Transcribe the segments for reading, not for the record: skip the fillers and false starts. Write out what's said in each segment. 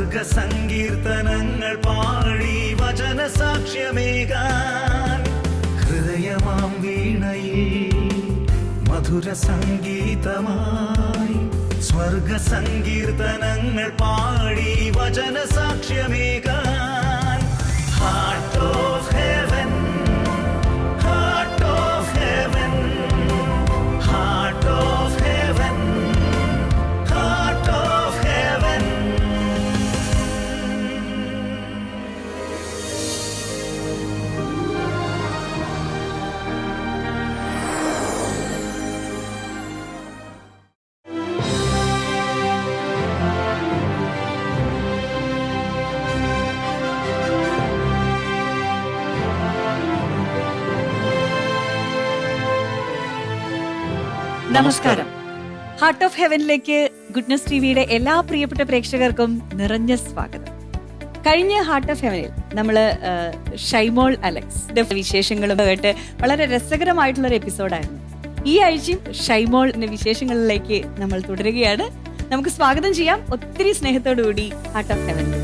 സ്വർഗസങ്കീർത്തനങ്ങൾ പാടി വചന സാക്ഷ്യമേകാൻ ഹൃദയമാം വീണയിൽ മധുര സംഗീതമായി സ്വർഗസങ്കീർത്തനങ്ങൾ പാടി വചന സാക്ഷ്യമേകാൻ heart of heaven heart of heaven heart of heaven heart of heaven. നമസ്കാരം. ഹാർട്ട് ഓഫ് ഹെവനിലേക്ക് ഗുഡ്നസ് ടിവിയുടെ എല്ലാ പ്രിയപ്പെട്ട പ്രേക്ഷകർക്കും നിറഞ്ഞ സ്വാഗതം. കഴിഞ്ഞ ഹാർട്ട് ഓഫ് ഹെവനിൽ നമ്മള് ഷൈമോൾ അലക്സിന്റെ വിശേഷങ്ങളും കേട്ട് വളരെ രസകരമായിട്ടുള്ള ഒരു എപ്പിസോഡായിരുന്നു. ഈ ആഴ്ചയും ഷൈമോളിന്റെ വിശേഷങ്ങളിലേക്ക് നമ്മൾ തുടരുകയാണ്. നമുക്ക് സ്വാഗതം ചെയ്യാം ഒത്തിരി സ്നേഹത്തോടു കൂടി ഹാർട്ട് ഓഫ് ഹെവനിൽ.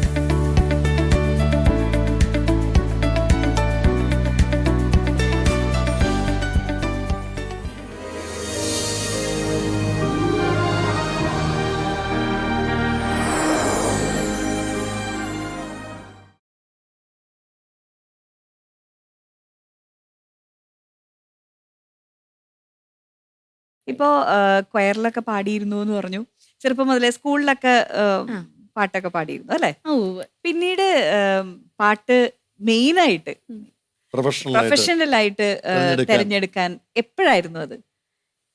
ഇപ്പോ ക്വയറിലൊക്കെ പാടിയിരുന്നു എന്ന് പറഞ്ഞു. ചെറുപ്പം മുതലേ സ്കൂളിലൊക്കെ പാട്ടൊക്കെ പാടിയിരുന്നു അല്ലെ? പിന്നീട് പാട്ട് മെയിനായിട്ട് പ്രൊഫഷണൽ ആയിട്ട് തെരഞ്ഞെടുക്കാൻ എപ്പോഴായിരുന്നു അത്?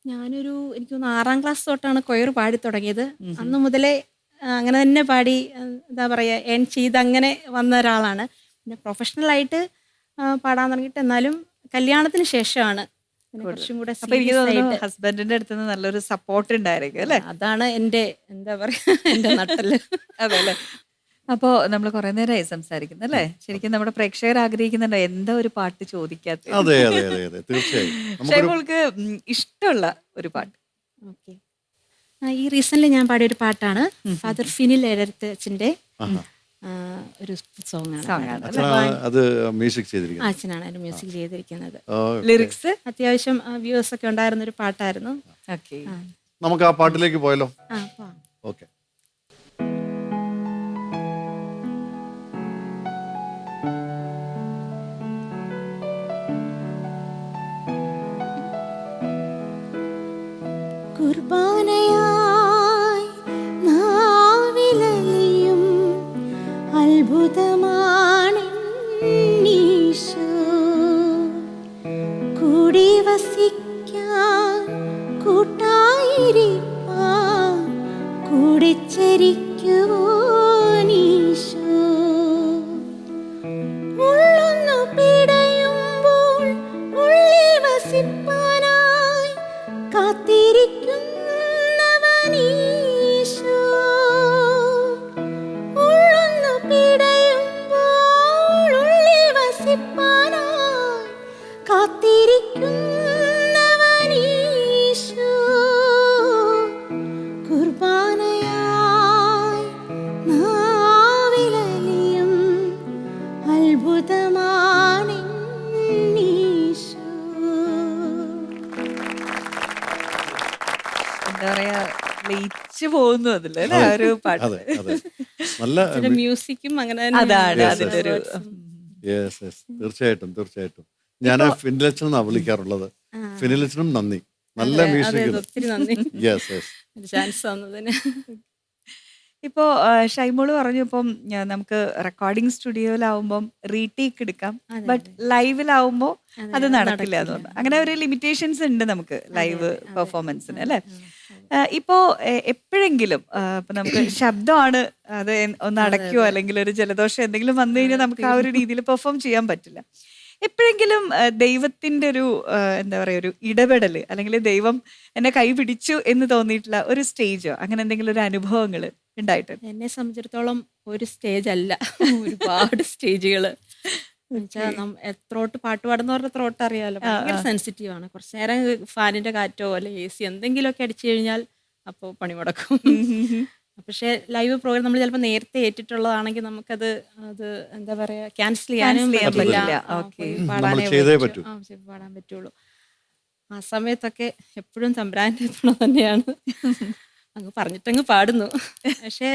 എനിക്ക് തോന്നുന്നു 6ാം ക്ലാസ് തൊട്ടാണ് കൊയർ പാടി തുടങ്ങിയത്. അന്ന് മുതലേ അങ്ങനെ തന്നെ പാടി എന്താ പറയാ ഏൺ ചെയ്ത് അങ്ങനെ വന്ന ഒരാളാണ്. പിന്നെ പ്രൊഫഷണലായിട്ട് പാടാൻ തുടങ്ങിയിട്ട് എന്നാലും കല്യാണത്തിന് ശേഷമാണ് കുറച്ചും കൂടെ ഹസ്ബൻഡിന്റെ അടുത്ത് നിന്ന് നല്ലൊരു സപ്പോർട്ട് ഉണ്ടായിരിക്കും അല്ലെ? അതാണ് എന്റെ എന്താ പറയാ എന്റെ നട്ടല്. അതെ അല്ലെ? അപ്പോ നമ്മൾ കുറെ നേരമായി സംസാരിക്കുന്നു അല്ലെ? ശരിക്കും നമ്മുടെ പ്രേക്ഷകർ ആഗ്രഹിക്കുന്നുണ്ടോ എന്താ ഒരു പാട്ട് ചോദിക്കാത്ത? ഷൈമോൾക്ക് ഇഷ്ടമുള്ള ഒരു പാട്ട്. ഓക്കെ, ഈ റീസെന്റ് ഞാൻ പാടിയ ഒരു പാട്ടാണ് ഫാദർ ഫിനിൽ എരത്തച്ഛന്റെ ഒരു സോങ് ആണ്. അത് മ്യൂസിക് ചെയ്തിരിക്കുന്നത് അച്ഛനാണ് അതിന്റെ മ്യൂസിക് ചെയ്തിരിക്കുന്നത്. ലിറിക്സ് അത്യാവശ്യം വ്യൂവേഴ്സ് ഒക്കെ ഉണ്ടായിരുന്ന ഒരു പാട്ടായിരുന്നു. നമുക്ക് ആ പാട്ടിലേക്ക് പോയല്ലോ. ഓക്കെ. കുർബാനയായി നാവിലലിയും അത്ഭുതമാണീശോ, കൂടി വസിക്കാൻ കൂട്ടായിരിക്കാൻ കൂടിച്ചരിക്കുവോനീശോ, ഉള്ളൊന്നു പിടയുമ്പോൾ ഉള്ളിൽ വസിപ്പാനായി കാത്തിരിക്കുന്നവനീശോ, ഉള്ളൊന്നു പിടയുമ്പോൾ ഉള്ളിൽ വസിപ്പാനായി കാത്തിരിക്കുന്നവനീശോ, കുർബാനയായി നാവിലലിയും അത്ഭുതമാണീശോ. എന്താ പറയാ ലയിച്ചു പോകുന്നു അതില് അല്ലെ ആ ഒരു പാട്ട്. നല്ല മ്യൂസിക്കും അങ്ങനെ അതാണ് അതിന്റെ ഒരു തീർച്ചയായിട്ടും തീർച്ചയായിട്ടും. ഞാൻ ഫിനിലച്ചനെന്നാ വിളിക്കാറുള്ളത്. ഫിനിലച്ചനും നന്ദി, നല്ല മ്യൂസിക്. ഒത്തിരി നന്ദി ചാൻസ് തന്നതിന്. ഇപ്പോ ഷൈമോള് പറഞ്ഞു ഇപ്പം നമുക്ക് റെക്കോർഡിംഗ് സ്റ്റുഡിയോയിലാവുമ്പം റീടേക്ക് എടുക്കാം, ബട്ട് ലൈവിലാവുമ്പോ അത് നടക്കില്ല എന്ന് പറഞ്ഞു. അങ്ങനെ ഒരു ലിമിറ്റേഷൻസ് ഉണ്ട് നമുക്ക് ലൈവ് പെർഫോമൻസിന് അല്ലെ? ഇപ്പോ എപ്പോഴെങ്കിലും ഇപ്പൊ നമുക്ക് ശബ്ദമാണ് അത് ഒന്ന് അടയ്ക്കോ അല്ലെങ്കിൽ ഒരു ജലദോഷം എന്തെങ്കിലും വന്നു കഴിഞ്ഞാൽ നമുക്ക് ആ ഒരു രീതിയിൽ പെർഫോം ചെയ്യാൻ പറ്റില്ല. എപ്പോഴെങ്കിലും ദൈവത്തിന്റെ ഒരു എന്താ പറയാ ഒരു ഇടപെടല് അല്ലെങ്കിൽ ദൈവം എന്നെ കൈ പിടിച്ചു എന്ന് തോന്നിയിട്ടുള്ള ഒരു സ്റ്റേജോ അങ്ങനെ എന്തെങ്കിലും ഒരു അനുഭവങ്ങള് ഉണ്ടായിട്ടുണ്ട്? എന്നെ സംബന്ധിച്ചിടത്തോളം ഒരു സ്റ്റേജ് അല്ല, ഒരുപാട് സ്റ്റേജുകള്. എത്രോട്ട് പാട്ട് പാടുന്ന പറഞ്ഞ ത്രോട്ട് അറിയാലോ, ഭയങ്കര സെൻസിറ്റീവ് ആണ്. കുറച്ചു നേരം ഫാനിന്റെ കാറ്റോ അല്ലെ AC എന്തെങ്കിലുമൊക്കെ അടിച്ചു കഴിഞ്ഞാൽ അപ്പോൾ പണി മുടക്കും. പക്ഷേ ലൈവ് പ്രോഗ്രാം നമ്മൾ ചിലപ്പോൾ നേരത്തെ ഏറ്റിട്ടുള്ളതാണെങ്കിൽ നമുക്കത് എന്താ പറയാ ക്യാൻസൽ ചെയ്യാനും ചെയ്യാൻ പറ്റില്ല. പറ്റില്ല. ആ, ഓക്കേ. പോയി നമ്മൾ പാടാനേ ചെയ്തേ പറ്റൂ. പറ്റൂ. പാടാൻ പറ്റുള്ളൂ. ആ സമയത്തൊക്കെ എപ്പോഴും തമ്പുരാൻ്റെ തുണ തന്നെയാണ്. അങ്ങ് പറഞ്ഞിട്ടങ്ങ് പാടുന്നു. പക്ഷേ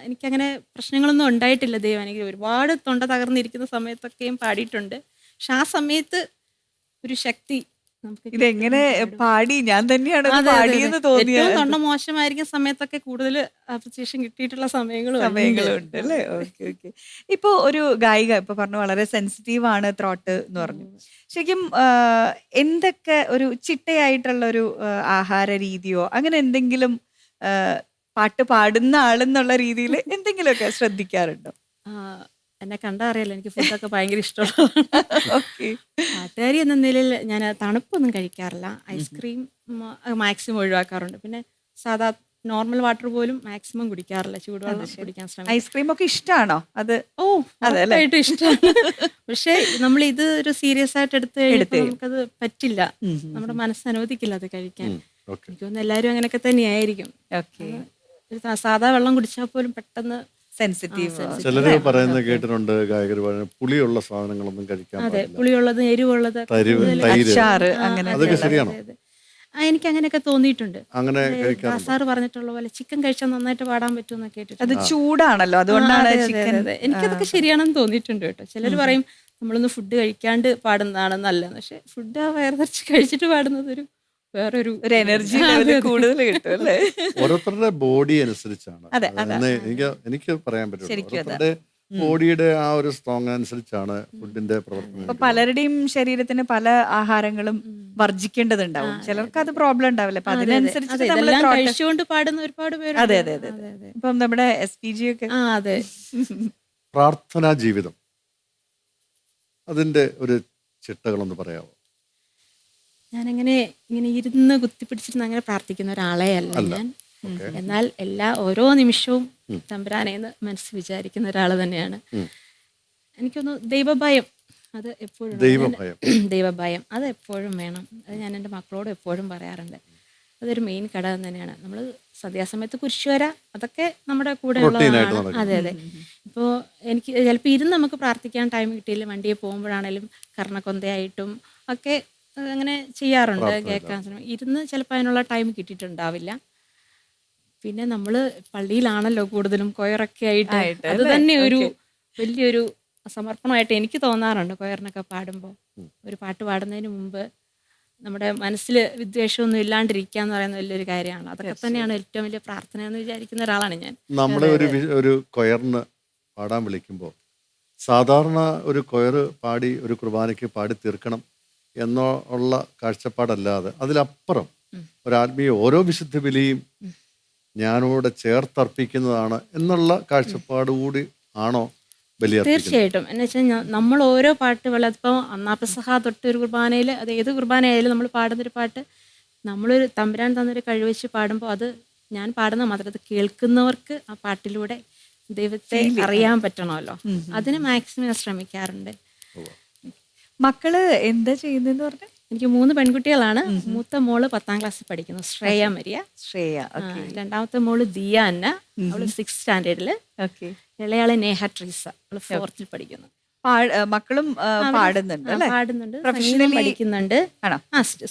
എനിക്കങ്ങനെ പ്രശ്നങ്ങളൊന്നും ഉണ്ടായിട്ടില്ല. ദൈവം എനിക്ക് ഒരുപാട് തൊണ്ട തകർന്നിരിക്കുന്ന സമയത്തൊക്കെയും പാടിയിട്ടുണ്ട്. പക്ഷെ ആ സമയത്ത് ഒരു ശക്തി നമുക്ക് ഇതെങ്ങനെ പാടി ഞാൻ തന്നെയാണ് ഇത് അതെ, അതെ, പാടിയെന്ന് അതെ. തോന്നിയ ഏറ്റവും തൊണ്ട മോശമായിരിക്കുന്ന സമയത്തൊക്കെ കൂടുതൽ അപ്രിസിയേഷൻ കിട്ടിയിട്ടുള്ള സമയങ്ങളും സമയങ്ങളുണ്ട് അല്ലേ? Okay okay. ഇപ്പൊ ഒരു ഗായിക ഇപ്പൊ പറഞ്ഞു വളരെ സെൻസിറ്റീവ് ആണ് ത്രോട്ട് എന്ന് പറഞ്ഞു. ശരിക്കും എന്തൊക്കെ ഒരു ചിട്ടയായിട്ടുള്ള ഒരു ആഹാര രീതിയോ അങ്ങനെ എന്തെങ്കിലും പാട്ട് പാടുന്ന ആളെന്നുള്ള രീതിയിൽ എന്തെങ്കിലുമൊക്കെ ശ്രദ്ധിക്കാറുണ്ടോ? എന്നെ കണ്ടാ അറിയാലോ എനിക്ക് ഫുഡൊക്കെ ഭയങ്കര ഇഷ്ടമുള്ളതാണ്. ഓക്കെ. പാട്ടുകാരി എന്ന നിലയിൽ ഞാൻ തണുപ്പൊന്നും കഴിക്കാറില്ല. ഐസ്ക്രീം മാക്സിമം ഒഴിവാക്കാറുണ്ട്. പിന്നെ സാധാ നോർമൽ വാട്ടർ പോലും മാക്സിമം കുടിക്കാറില്ല. ചൂടുവെള്ളം കുടിക്കാൻ ശ്രമിക്കും. ഐസ്ക്രീം ഒക്കെ ഇഷ്ടമാണോ? അത് ഉറപ്പായിട്ടും ഇഷ്ടമാണ്. പക്ഷെ നമ്മൾ ഇത് ഒരു സീരിയസ് ആയിട്ട് എടുത്തു കഴിഞ്ഞാൽ നമുക്കത് പറ്റില്ല. നമ്മുടെ മനസ്സ് അനുവദിക്കില്ല അത് കഴിക്കാൻ. എനിക്ക് തോന്നുന്നു എല്ലാവരും അങ്ങനെയൊക്കെ തന്നെയായിരിക്കും. ഓക്കെ. സാധാ വെള്ളം കുടിച്ചാൽ പോലും പെട്ടെന്ന് സെൻസിറ്റീവ്. ചിലര് പറയുന്നത് കേട്ടിട്ടുണ്ട്, ഗായകർ പറയുന്നത് പുളിയുള്ള സാധനങ്ങളൊന്നും കഴിക്കാൻ അതെ, പാടില്ല. പുളിയുള്ളത് എരിവുള്ളത് തൈര് അച്ചാറ് അങ്ങനെ അതൊക്കെ ശരിയാണോ? എനിക്ക് അങ്ങനെയൊക്കെ തോന്നിയിട്ടുണ്ട്. അങ്ങനെ കഴിക്കാറുണ്ട്. സാറ് പറഞ്ഞിട്ടുള്ള പോലെ ചിക്കൻ കഴിച്ചാൽ നന്നായിട്ട് പാടാൻ പറ്റുമെന്ന് കേട്ടിട്ടുണ്ട്. അത് ചൂടാണല്ലോ, അതുകൊണ്ടാണ് ചിക്കൻ. എനിക്കതൊക്കെ ശരിയാണെന്ന് തോന്നിയിട്ടുണ്ട് കേട്ടോ. ചിലർ പറയും നമ്മളൊന്ന് ഫുഡ് കഴിക്കാണ്ട് പാടുന്നതാണ് നല്ലത്. പക്ഷെ ഫുഡ് വയർ നിറച്ച് കഴിച്ചിട്ട് പാടുന്നത് വേറൊരു എനർജി കൂടുതൽ കിട്ടും അല്ലേ? ഓരോരുത്തരുടെ ബോഡി അനുസരിച്ചാണ്. അതെ, എനിക്ക് പറയാൻ പറ്റും. ശരിക്കും അതെ. ഓരോരുത്തരുടെ ബോഡിയുടെ ആ ഒരു സ്ട്രോങ് അനുസരിച്ചാണ് ഫുഡിന്റെ പ്രവർത്തനം. ഇപ്പൊ പലരുടെയും ശരീരത്തിന് പല ആഹാരങ്ങളും വർജിക്കേണ്ടതുണ്ടാവും. ചിലർക്ക് അത് പ്രോബ്ലം ഉണ്ടാവില്ല. അപ്പൊ അതിനനുസരിച്ച് നമ്മള് കഴിച്ചുകൊണ്ട് പാടുന്ന ഒരുപാട് പേര്. അതെ അതെ അതെ. ഇപ്പം നമ്മുടെ SPG ഒക്കെ അതെ. പ്രാർത്ഥനാ ജീവിതം, അതിന്റെ ഒരു ചിട്ടകളൊന്ന് പറയാമോ? ഞാനങ്ങനെ ഇങ്ങനെ ഇരുന്ന് കുത്തിപ്പിടിച്ചിരുന്ന് അങ്ങനെ പ്രാർത്ഥിക്കുന്ന ഒരാളെ അല്ല ഞാൻ. എന്നാൽ ഓരോ നിമിഷവും തമ്പുരാനേന്ന് മനസ്സ് വിചാരിക്കുന്ന ഒരാൾ തന്നെയാണ്. എനിക്കൊന്ന് ദൈവഭയം അത് എപ്പോഴും ദൈവഭയം അത് എപ്പോഴും വേണം. അത് ഞാൻ എൻ്റെ മക്കളോട് എപ്പോഴും പറയാറുണ്ട്. അതൊരു മെയിൻ ഘടകം തന്നെയാണ്. നമ്മൾ സന്ധ്യാസമയത്ത് കുരിശുവര അതൊക്കെ നമ്മുടെ കൂടെ ഉള്ളതാണ്. അതെ അതെ. ഇപ്പോൾ എനിക്ക് ചിലപ്പോൾ ഇരുന്ന് നമുക്ക് പ്രാർത്ഥിക്കാൻ ടൈം കിട്ടിയില്ല. വണ്ടിയിൽ പോകുമ്പോഴാണേലും കർണക്കൊന്തയായിട്ടും ഒക്കെ അങ്ങനെ ചെയ്യാറുണ്ട്. കേൾക്കാൻ ശ്രമിക്കും. ഇരുന്ന് ചിലപ്പോൾ അതിനുള്ള ടൈം കിട്ടിയിട്ടുണ്ടാവില്ല. പിന്നെ നമ്മൾ പള്ളിയിലാണല്ലോ കൂടുതലും കൊയറൊക്കെ ആയിട്ട് അത് തന്നെ ഒരു വലിയൊരു സമർപ്പണമായിട്ട് എനിക്ക് തോന്നാറുണ്ട്. കൊയറിനൊക്കെ പാടുമ്പോൾ ഒരു പാട്ട് പാടുന്നതിന് മുമ്പ് നമ്മുടെ മനസ്സിൽ വിദ്വേഷമൊന്നും ഇല്ലാണ്ടിരിക്കുക എന്ന് പറയുന്ന വലിയൊരു കാര്യമാണ്. അതൊക്കെ തന്നെയാണ് ഏറ്റവും വലിയ പ്രാർത്ഥന എന്ന് വിചാരിക്കുന്ന ഒരാളാണ് ഞാൻ. നമ്മളെ ഒരു കൊയറിന് പാടാൻ വിളിക്കുമ്പോൾ സാധാരണ ഒരു കൊയർ പാടി ഒരു കുർബാനയ്ക്ക് പാടി തീർക്കണം എന്നുള്ള കാഴ്ചപ്പാടല്ലാതെ അതിലപ്പുറം ഒരു ആത്മീയ ഓരോ വിശുദ്ധ ബലിയും ഞാനോടെ ചേർത്തർപ്പിക്കുന്നതാണ് എന്നുള്ള കാഴ്ചപ്പാട് കൂടി ആണോ ബലിയർപ്പിക്കുന്നത്? തീർച്ചയായിട്ടും. എന്ന് വെച്ചാൽ നമ്മൾ ഓരോ പാട്ടുകൾ അതിപ്പോൾ അന്നാപ്പസഹ തൊട്ട് ഒരു കുർബാനയിൽ അത് ഏത് കുർബാനയായാലും നമ്മൾ പാടുന്നൊരു പാട്ട് നമ്മളൊരു തമ്പുരാൻ തന്നൊരു കഴിവെച്ച് പാടുമ്പോൾ അത് ഞാൻ പാടുന്ന മാത്രം അത് കേൾക്കുന്നവർക്ക് ആ പാട്ടിലൂടെ ദൈവത്തെ അറിയാൻ പറ്റണമല്ലോ. അതിന് മാക്സിമം ശ്രമിക്കാറുണ്ട്. മക്കള് എന്താ ചെയ്യുന്നതെന്ന് പറഞ്ഞ? എനിക്ക് 3 പെൺകുട്ടികളാണ്. മൂത്ത മോള് 10ാം ക്ലാസ്സിൽ പഠിക്കുന്നു, ശ്രേയ മരിയ. രണ്ടാമത്തെ മോള് ദിയ അന്ന, അവള് 6th സ്റ്റാൻഡേർഡില്. ഇളയാളെ നേഹ ട്രീസ, അവള് 4th പഠിക്കുന്നു. മക്കളും പാടുന്നുണ്ട്, സംഗീതം പഠിക്കുന്നുണ്ട്.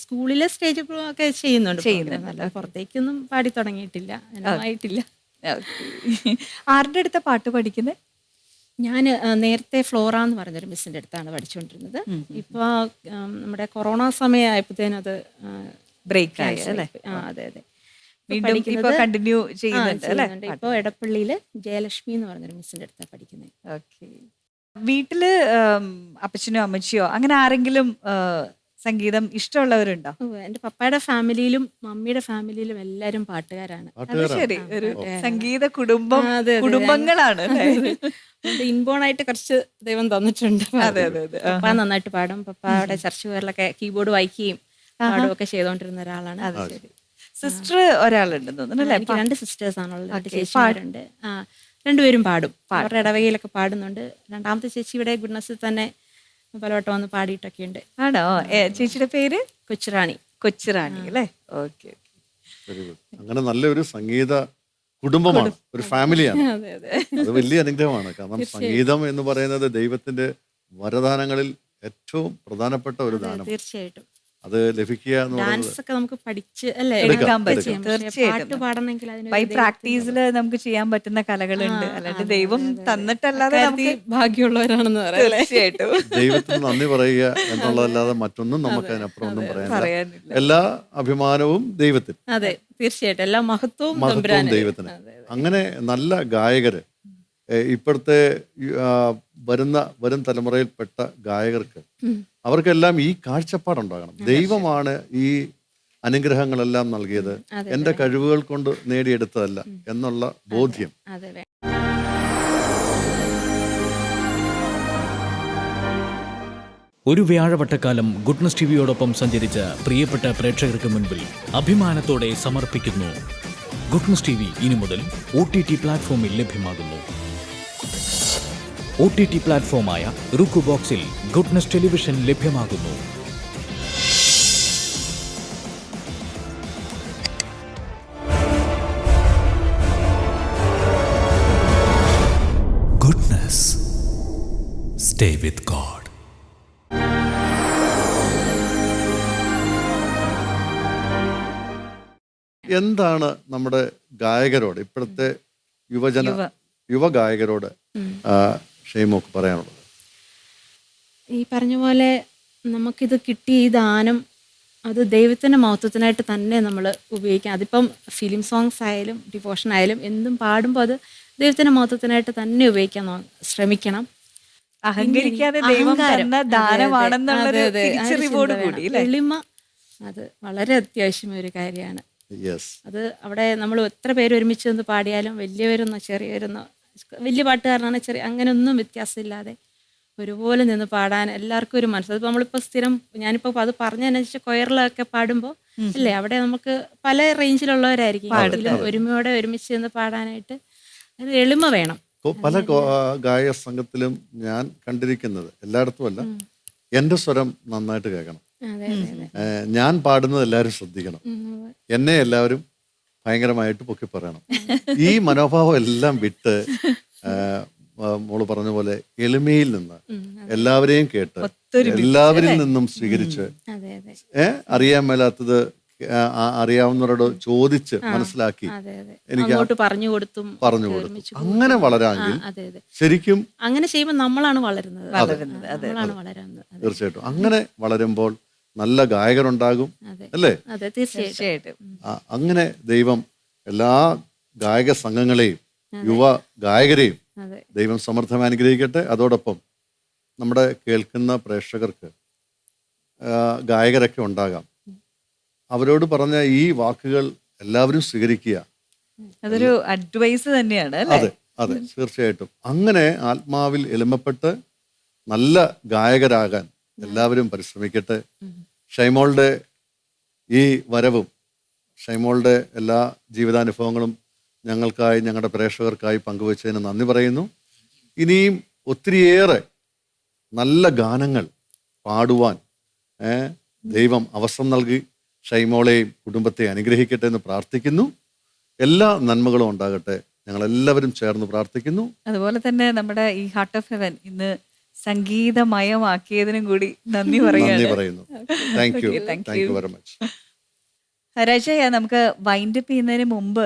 സ്കൂളിലെ സ്റ്റേജ് ഒക്കെ ചെയ്യുന്നുണ്ട്. പുറത്തേക്കൊന്നും പാടി തുടങ്ങിയിട്ടില്ല, ആയിട്ടില്ല. ആരുടെ അടുത്ത പാട്ട് പഠിക്കുന്നത്? ഞാൻ നേരത്തെ ഫ്ലോറ എന്ന് പറഞ്ഞൊരു മിസ്സിൻ്റെ അടുത്താണ് പഠിച്ചുകൊണ്ടിരുന്നത്. ഇപ്പോൾ നമ്മുടെ കൊറോണ സമയമായപ്പോഴത്തേനും അത് ബ്രേക്ക് ആയി അല്ലേ? അതെ അതെ. കണ്ടിന്യൂ ചെയ്യുന്നുണ്ട്. ഇപ്പോൾ എടപ്പള്ളിയിൽ ജയലക്ഷ്മി എന്ന് പറഞ്ഞൊരു മിസ്സിൻ്റെ അടുത്താണ് പഠിക്കുന്നത്. ഓക്കെ. വീട്ടില് അപ്പച്ചനോ അമ്മച്ചിയോ അങ്ങനെ ആരെങ്കിലും സംഗീതം ഇഷ്ടമുള്ളവരുണ്ടോ? എൻ്റെ പപ്പയുടെ ഫാമിലിയിലും മമ്മിയുടെ ഫാമിലിയിലും എല്ലാവരും പാട്ടുകാരാണ്. ശരി, ഒരു സംഗീത കുടുംബങ്ങളാണ്. ഇൻബോൺ ആയിട്ട് കുറച്ച് ദൈവം തന്നിട്ടുണ്ട്. പപ്പ നന്നായിട്ട് പാടും. പപ്പ അവിടെ ചർച്ചുകളിലൊക്കെ കീബോർഡ് വായിക്കുകയും പാടുകയൊക്കെ ചെയ്തോണ്ടിരുന്ന ഒരാളാണ്. സിസ്റ്റർ ഒരാളുണ്ടെന്ന് തോന്നുന്നു. എനിക്ക് 2 സിസ്റ്റേഴ്സ് ആണുള്ളത്. 2 ചേച്ചിമാരുണ്ട്. രണ്ടുപേരും പാടും. അവരുടെ ഇടവകയിലൊക്കെ പാടുന്നുണ്ട്. രണ്ടാമത്തെ ചേച്ചി ഇവിടെ ഗുഡ്നസ്സിൽ തന്നെ പലവട്ടം വന്ന് പാടിയിട്ടൊക്കെ ഉണ്ട്. ആണോ? ചേച്ചിയുടെ പേര് കൊച്ചുറാണി. കൊച്ചുറാണി അല്ലേ? ഓക്കെ. അങ്ങനെ നല്ലൊരു സംഗീത കുടുംബമാണ്, ഒരു ഫാമിലിയാണ്. അതെ അതെ അത് വലിയ അനുഗ്രഹമാണ്. കാരണം സംഗീതം എന്ന് പറയുന്നത് ദൈവത്തിന്റെ വരദാനങ്ങളിൽ ഏറ്റവും പ്രധാനപ്പെട്ട ഒരു ദാനം. തീർച്ചയായിട്ടും അത് ലഭിക്കുക എന്ന് പറയുന്നത് ഡാൻസ് ഒക്കെ നമുക്ക് പഠിച്ച് അല്ലേ എടുക്കാൻ എടുക്കാൻ പറ്റും. പക്ഷേ തീർച്ചയായിട്ടും. പാട്ട് പാടണമെങ്കിൽ അതിന് ബൈ പ്രാക്ടീസില് നമുക്ക് ചെയ്യാൻ പറ്റുന്ന കലകളുണ്ട്. അല്ലാണ്ട് ദൈവം തന്നിട്ടല്ലാതെ നമുക്ക് ഭാഗ്യമുള്ളവരാണെന്ന് പറയാം. തീർച്ചയായിട്ടും ദൈവത്തിന് നന്ദി പറയുക എന്നുള്ളതല്ലാതെ മറ്റൊന്നും നമുക്ക് അതിനപ്പുറം ഒന്നും പറയാനില്ല. പറയാനില്ല. എല്ലാ അഭിമാനവും ദൈവത്തിന്, അതെ തീർച്ചയായിട്ടും എല്ലാ മഹത്വവും മഹത്വവും തമ്പുരാന്. ദൈവത്തിന്. അങ്ങനെ നല്ല ഗായകര് ഇപ്പോഴത്തെ വരും തലമുറയിൽപ്പെട്ട ഗായകർക്ക് അവർക്കെല്ലാം ഈ കാഴ്ചപ്പാടുണ്ടാകണം. ദൈവമാണ് ഈ അനുഗ്രഹങ്ങളെല്ലാം നൽകിയത്, എൻ്റെ കഴിവുകൾ കൊണ്ട് നേടിയെടുത്തതല്ല എന്നുള്ള ബോധ്യം. അതെ ഒരു വ്യാഴവട്ടക്കാലം ഗുഡ്നസ് ടിവിയോടൊപ്പം സഞ്ചരിച്ച പ്രിയപ്പെട്ട പ്രേക്ഷകർക്ക് മുൻപിൽ അഭിമാനത്തോടെ സമർപ്പിക്കുന്നു. ഗുഡ്നസ് ടിവി ഇനി മുതൽ OTT പ്ലാറ്റ്ഫോമിൽ ലഭ്യമാകുന്നു. OTT പ്ലാറ്റ്ഫോമായ റുക്കു ബോക്സിൽ ഗുഡ്നസ് ടെലിവിഷൻ ലഭ്യമാകുന്നു. Goodness. Stay with God. എന്താണ് നമ്മുടെ ഗായകരോട്, ഇപ്പോഴത്തെ യുവ ഗായകരോട് ഷെയ്മോക്ക് പറയാനുള്ളത്? ഈ പറഞ്ഞ പോലെ നമുക്കിത് കിട്ടിയ ഈ ദാനം അത് ദൈവത്തിൻ്റെ മഹത്വത്തിനായിട്ട് തന്നെ നമ്മൾ ഉപയോഗിക്കാം. അതിപ്പം ഫിലിം സോങ്സ് ആയാലും ഡിവോഷൻ ആയാലും എന്തും പാടുമ്പോൾ അത് ദൈവത്തിൻ്റെ മഹത്വത്തിനായിട്ട് തന്നെ ഉപയോഗിക്കാൻ ശ്രമിക്കണം. അഹങ്കരിക്കാതെ ദൈവം തന്ന ദാനമാണെന്നുള്ളൊരു തിരിച്ചറിവോട് കൂടി എളിമ അത് വളരെ അത്യാവശ്യമായ ഒരു കാര്യമാണ്. യെസ്, അത് അവിടെ നമ്മൾ എത്ര പേര് ഒരുമിച്ച് നിന്ന് പാടിയാലും വലിയവരെന്നോ ചെറിയവരെന്നോ വലിയ പാട്ടുകാരനാണ് ചെറിയ അങ്ങനെയൊന്നും വ്യത്യാസമില്ലാതെ ഒരുപോലെ നിന്ന് പാടാൻ എല്ലാവർക്കും ഒരു മനസ്സ്. അതിപ്പോൾ നമ്മളിപ്പോൾ സ്ഥിരം ഞാനിപ്പോൾ അത് പറഞ്ഞതനുസരിച്ച് കൊയറിലൊക്കെ പാടുമ്പോൾ അല്ലേ അവിടെ നമുക്ക് പല റേഞ്ചിലുള്ളവരായിരിക്കും ഒരുമയോടെ ഒരുമിച്ച് നിന്ന് പാടാനായിട്ട് ഒരു എളിമ വേണം. പല ഗായക സംഘത്തിലും ഞാൻ കണ്ടിരിക്കുന്നത്, എല്ലായിടത്തും അല്ല, എൻ്റെ സ്വരം നന്നായിട്ട് കേൾക്കണം, ഞാൻ പാടുന്നത് എല്ലാവരും ശ്രദ്ധിക്കണം, എന്നെ എല്ലാവരും ഭയങ്കരമായിട്ട് പൊക്കി പറയണം. ഈ മനോഭാവം എല്ലാം വിട്ട് മോള് പറഞ്ഞ പോലെ എളിമയിൽ നിന്ന് എല്ലാവരെയും കേട്ട് എല്ലാവരിൽ നിന്നും സ്വീകരിച്ച് അറിയാൻ മേലാത്തത് അറിയാവുന്നവരോട് ചോദിച്ച് മനസ്സിലാക്കി എനിക്ക് പറഞ്ഞു കൊടുത്തു അങ്ങനെ വളരാമെങ്കിൽ ശരിക്കും അങ്ങനെ ചെയ്യുമ്പോൾ നമ്മളാണ് വളരുന്നത്. തീർച്ചയായിട്ടും അങ്ങനെ വളരുമ്പോൾ നല്ല ഗായകരുണ്ടാകും അല്ലേ? തീർച്ചയായിട്ടും. അങ്ങനെ ദൈവം എല്ലാ ഗായക സംഘങ്ങളെയും യുവ ഗായകരെയും ദൈവം സമൃദ്ധമായി അനുഗ്രഹിക്കട്ടെ. അതോടൊപ്പം നമ്മുടെ കേൾക്കുന്ന പ്രേക്ഷകർക്ക് ഗായകരൊക്കെ ഉണ്ടാകാം, അവരോട് പറഞ്ഞ ഈ വാക്കുകൾ എല്ലാവരും സ്വീകരിക്കുക. അതൊരു അഡ്വൈസ് തന്നെയാണ്. അതെ അതെ തീർച്ചയായിട്ടും. അങ്ങനെ ആത്മാവിൽ എളിമപ്പെട്ട് നല്ല ഗായകരാകാൻ എല്ലാവരും പരിശ്രമിക്കട്ടെ. ഷൈമോളുടെ ഈ വരവും ഷൈമോളുടെ എല്ലാ ജീവിതാനുഭവങ്ങളും ഞങ്ങൾക്കായി ഞങ്ങളുടെ പ്രേക്ഷകർക്കായി പങ്കുവച്ചതിന് നന്ദി പറയുന്നു. ഇനിയും ഒത്തിരിയേറെ നല്ല ഗാനങ്ങൾ പാടുവാൻ ദൈവം അവസരം നൽകി ഷൈമോളെയും കുടുംബത്തെ അനുഗ്രഹിക്കട്ടെ എന്ന് പ്രാർത്ഥിക്കുന്നു. എല്ലാ നന്മകളും ഉണ്ടാകട്ടെ ഞങ്ങളെല്ലാവരും ചേർന്ന് പ്രാർത്ഥിക്കുന്നു. അതുപോലെ തന്നെ നമ്മുടെ ഈ ഹാർട്ട് ഓഫ് ഹെവൻ ഇന്ന് സംഗീതമയമാക്കിയതിനും കൂടി നന്ദി പറയുന്നു. Thank you very much. രാജയ, നമുക്ക് വൈൻഡ് അപ്പ് ചെയ്യുന്നതിന് മുമ്പ്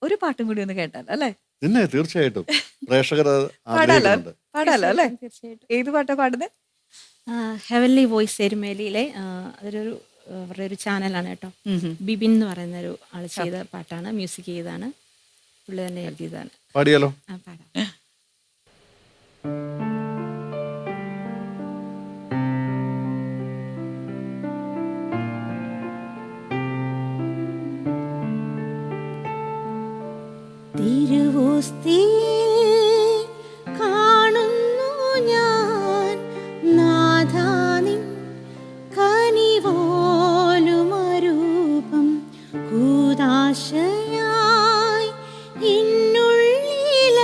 ഒരു പാട്ടും കൂടി ഒന്ന് കേട്ടാലോ അല്ലേ? പിന്നെ തീർച്ചയായിട്ടും പ്രേക്ഷകർ പാടാലോ അല്ലേ? ഏത് പാട്ടാ പാടുന്നത്? ഹെവൻലി വോയിസ് എരുമേലിയിലെ അതൊരു അവരുടെ ഒരു ചാനലാണ് കേട്ടോ. ബിബിൻ എന്ന് പറയുന്ന ഒരു ആൾ ചെയ്ത പാട്ടാണ്, മ്യൂസിക് ചെയ്താണ്, പുള്ളി തന്നെ എഴുതിയതാണ്. പാടിയാലോ? പാടാം. കാണുന്നു ഞാൻ നാഥാനിൻ കനിവോലുമരൂപം കൂദാശയായി ഇന്നുള്ളിലലിയും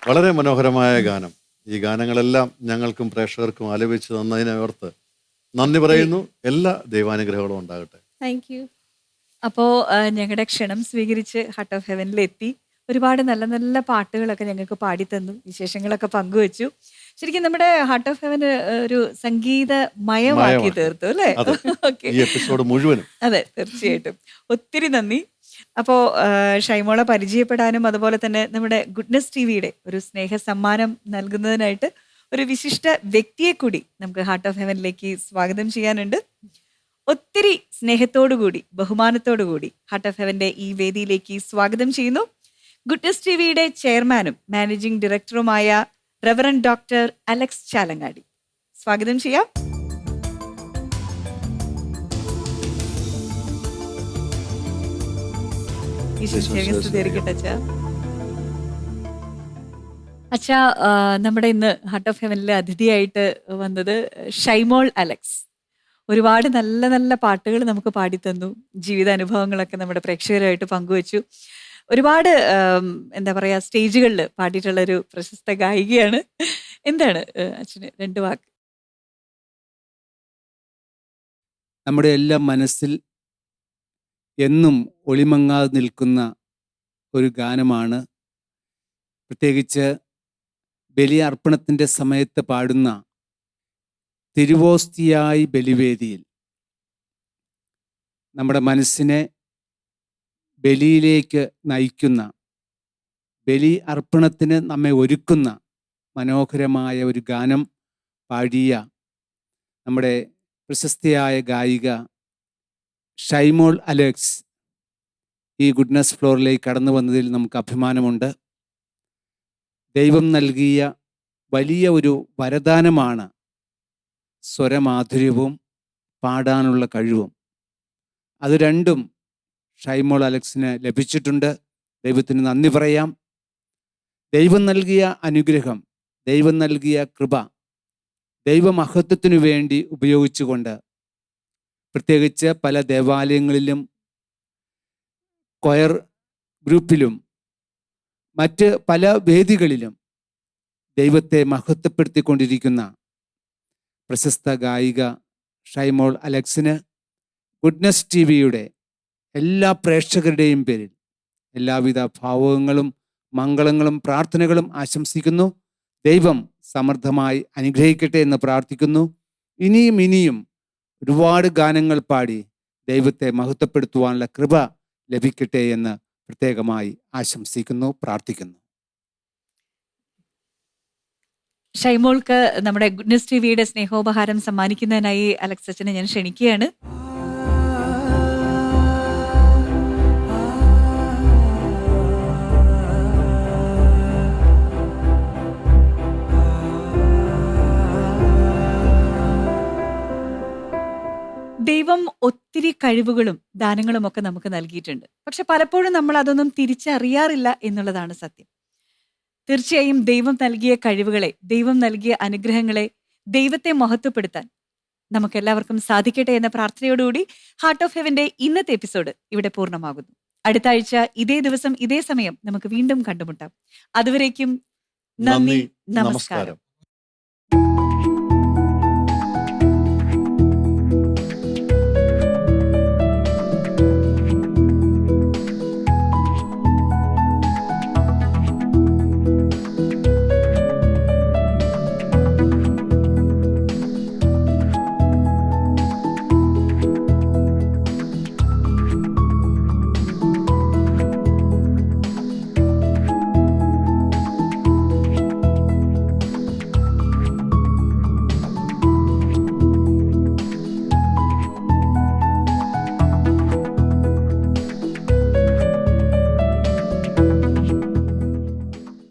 വളരെ മനോഹരമായ ഗാനം. ഈ ഗാനങ്ങളെല്ലാം ഞങ്ങൾക്കും പ്രേക്ഷകർക്കും ആലപിച്ച് തന്നതിനെ ഓർത്ത് നന്ദി പറയുന്നു. എല്ലാ ദൈവാനുഗ്രഹങ്ങളും ഉണ്ടാകട്ടെ. Thank you. അപ്പോൾ ഞങ്ങളുടെ ക്ഷണം സ്വീകരിച്ച് ഹാർട്ട് ഓഫ് ഹെവനിലെത്തി. ഒരുപാട് നല്ല നല്ല പാട്ടുകളൊക്കെ ഞങ്ങൾക്ക് പാടിത്തന്നു, വിശേഷങ്ങളൊക്കെ പങ്കുവെച്ചു. ശരിക്കും നമ്മുടെ ഹാർട്ട് ഓഫ് ഹെവൻ ഒരു സംഗീതമയമാക്കി തീർത്തു അല്ലേ? അതെ. ഓക്കെ, ഈ എപ്പിസോഡ് മുഴുവനും. അതെ, തീർച്ചയായിട്ടും ഒത്തിരി നന്ദി. അപ്പോൾ ഷൈമോളെ പരിചയപ്പെടാനും അതുപോലെ തന്നെ നമ്മുടെ ഗുഡ്നസ് ടിവിയുടെ ഒരു സ്നേഹ സമ്മാനം നൽകുന്നതിനായിട്ട് ഒരു വിശിഷ്ട വ്യക്തിയെ കൂടി നമുക്ക് ഹാർട്ട് ഓഫ് ഹെവനിലേക്ക് സ്വാഗതം ചെയ്യാനുണ്ട്. ഒത്തിരി സ്നേഹത്തോടു കൂടി ബഹുമാനത്തോടു കൂടി ഹാർട്ട് ഓഫ് ഹെവന്റെ ഈ വേദിയിലേക്ക് സ്വാഗതം ചെയ്യുന്നു ഗുഡ്നസ് ടിവിയുടെ ചെയർമാനും മാനേജിംഗ് ഡയറക്ടറുമായ റെവറൻഡ് ഡോക്ടർ അലക്സ് ചാലങ്ങാടി. സ്വാഗതം ചെയ്യാം. അച്ഛാ, നമ്മുടെ ഇന്ന് ഹാർട്ട് ഓഫ് ഹെവനിലെ അതിഥിയായിട്ട് വന്നത് ഷൈമോൾ അലക്സ്. ഒരുപാട് നല്ല നല്ല പാട്ടുകൾ നമുക്ക് പാടിത്തന്നു, ജീവിതാനുഭവങ്ങളൊക്കെ നമ്മുടെ പ്രേക്ഷകരുമായിട്ട് പങ്കുവച്ചു. ഒരുപാട് എന്താ പറയാ, സ്റ്റേജുകളിൽ പാടിയിട്ടുള്ള ഒരു പ്രശസ്ത ഗായികയാണ്. എന്താണ് അച്ഛന് രണ്ട് വാക്ക്? നമ്മുടെ എല്ലാം മനസ്സിൽ എന്നും ഒളിമങ്ങാതെ നിൽക്കുന്ന ഒരു ഗാനമാണ്. പ്രത്യേകിച്ച് ബലി അർപ്പണത്തിൻ്റെ സമയത്ത് പാടുന്ന തിരുവോസ്തിയായി ബലിവേദിയിൽ നമ്മുടെ മനസ്സിനെ ബലിയിലേക്ക് നയിക്കുന്ന, ബലി അർപ്പണത്തിന് നമ്മെ ഒരുക്കുന്ന മനോഹരമായ ഒരു ഗാനം പാടിയ നമ്മുടെ പ്രശസ്തയായ ഗായിക ഷൈമോൾ അലക്സ് ഈ ഗുഡ്നസ് ഫ്ലോറിലേക്ക് കടന്നു വന്നതിൽ നമുക്ക് അഭിമാനമുണ്ട്. ദൈവം നൽകിയ വലിയ ഒരു വരദാനമാണ് സ്വരമാധുര്യവും പാടാനുള്ള കഴിവും. അത് രണ്ടും ഷൈമോൾ അലക്സിന് ലഭിച്ചിട്ടുണ്ട്. ദൈവത്തിന് നന്ദി പറയാം. ദൈവം നൽകിയ അനുഗ്രഹം, ദൈവം നൽകിയ കൃപ ദൈവമഹത്വത്തിനു വേണ്ടി ഉപയോഗിച്ചുകൊണ്ട് പ്രത്യേകിച്ച് പല ദേവാലയങ്ങളിലും കൊയർ ഗ്രൂപ്പിലും മറ്റ് പല വേദികളിലും ദൈവത്തെ മഹത്വപ്പെടുത്തിക്കൊണ്ടിരിക്കുന്ന പ്രശസ്ത ഗായിക ഷൈമോൾ അലക്സിന് ഗുഡ്നസ് ടിവിയുടെ എല്ലാ പ്രേക്ഷകരുടെയും പേരിൽ എല്ലാവിധ ഭാവങ്ങളും മംഗളങ്ങളും പ്രാർത്ഥനകളും ആശംസിക്കുന്നു. ദൈവം സമൃദ്ധമായി അനുഗ്രഹിക്കട്ടെ എന്ന് പ്രാർത്ഥിക്കുന്നു. ഇനിയും ഇനിയും ഒരുപാട് ഗാനങ്ങൾ പാടി ദൈവത്തെ മഹത്വപ്പെടുത്തുവാനുള്ള കൃപ ലഭിക്കട്ടെ എന്ന് പ്രത്യേകമായി ആശംസിക്കുന്നു, പ്രാർത്ഥിക്കുന്നു. ഷൈമോൾക്ക് നമ്മുടെ ഗുഡ്നസ് ടിവിയുടെ സ്നേഹോപഹാരം സമ്മാനിക്കുന്നതിനായി അലക്സ് അച്ഛനെ ഞാൻ ക്ഷണിക്കുകയാണ്. ദൈവം ഒത്തിരി കഴിവുകളും ദാനങ്ങളും ഒക്കെ നമുക്ക് നൽകിയിട്ടുണ്ട്. പക്ഷെ പലപ്പോഴും നമ്മൾ അതൊന്നും തിരിച്ചറിയാറില്ല എന്നുള്ളതാണ് സത്യം. തീർച്ചയായും ദൈവം നൽകിയ കഴിവുകളെ, ദൈവം നൽകിയ അനുഗ്രഹങ്ങളെ, ദൈവത്തെ മഹത്വപ്പെടുത്താൻ നമുക്കെല്ലാവർക്കും സാധിക്കട്ടെ എന്ന പ്രാർത്ഥനയോടുകൂടി ഹാർട്ട് ഓഫ് ഹെവന്റെ ഇന്നത്തെ എപ്പിസോഡ് ഇവിടെ പൂർണ്ണമാകുന്നു. അടുത്ത ആഴ്ച ഇതേ ദിവസം ഇതേ സമയം നമുക്ക് വീണ്ടും കണ്ടുമുട്ടാം. അതുവരേക്കും നന്ദി, നമസ്കാരം.